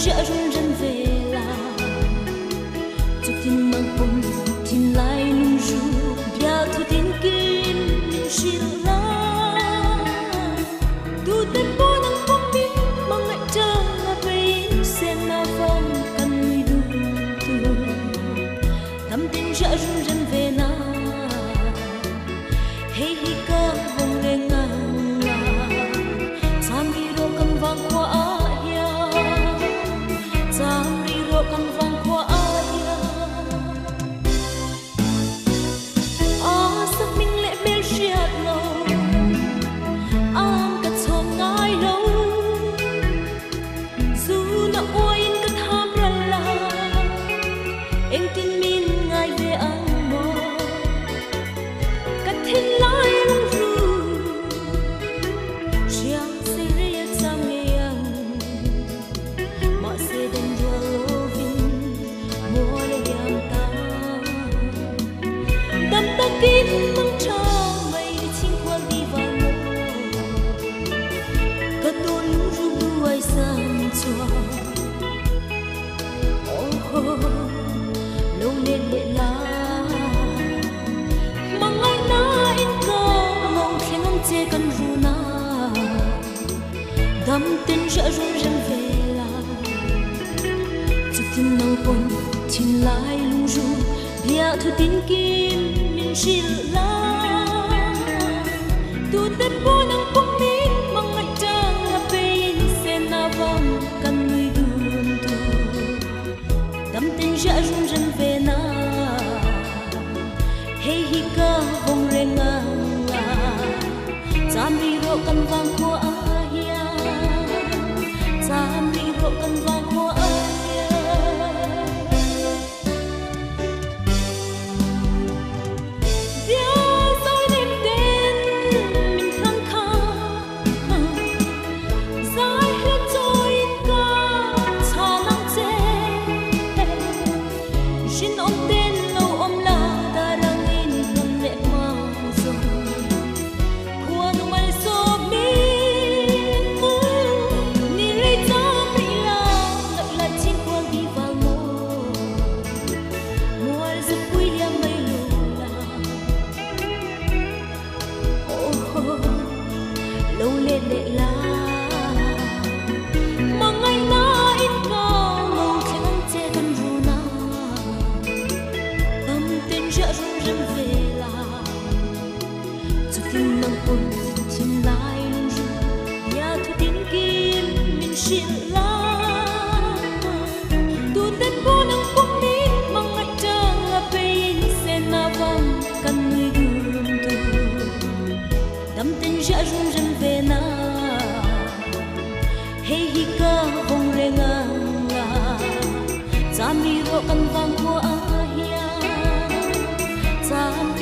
Dạ rung rân về là chụp tin mang bông tin lại nung ru bia thu tin kim xin la tu tên bố nắng bóng mi mang ngại chờ là bên sen na phong cần người đủ tu thắm tin dạ rung rân về na hey hi ca vòng lên ngang sam đi đâu cầm vang qua kan vang kwa aya sak minh lệ bel shiat lo am ka chom ngai lo zu na oin ka tham ra la eng tin min ngai ve ang mo ka thin lai lung ru chiang se re cham nge yang ma se den jo đắm ta kín mong cho mây chim quang đi vào mơ cả tôn ru đuôi sang chua lâu lên lệ la mang ai na in co mong khen ông chê cần ru na đắm tên dạ rung rân về la chụp tin nang pon tin lại lung ru bia thu tin kim xin la tu tên bố nắng bóng mi mang ngại trang là bên sen na vòng cần người đun tu đắm tên dạ rung rân về na hey hi ca vòng re ngang jam ri ro kan vang ko ahia jam ri ro kan vang ko ahia lâu lên lệ la mang ngày na in cao mong khen ông chê cần ru na tâm tên dạ rung rân về la dù tin nang pon tin lại lung ru nhà thu tin kim mình xin la tu tên bố nang bóng mi mang ngại trang là bên sen na vòng cần người đun tu đắm tên dạ rung rân về na hey hi ca vòng re ngang jam ri ro kan vang ko ahia jam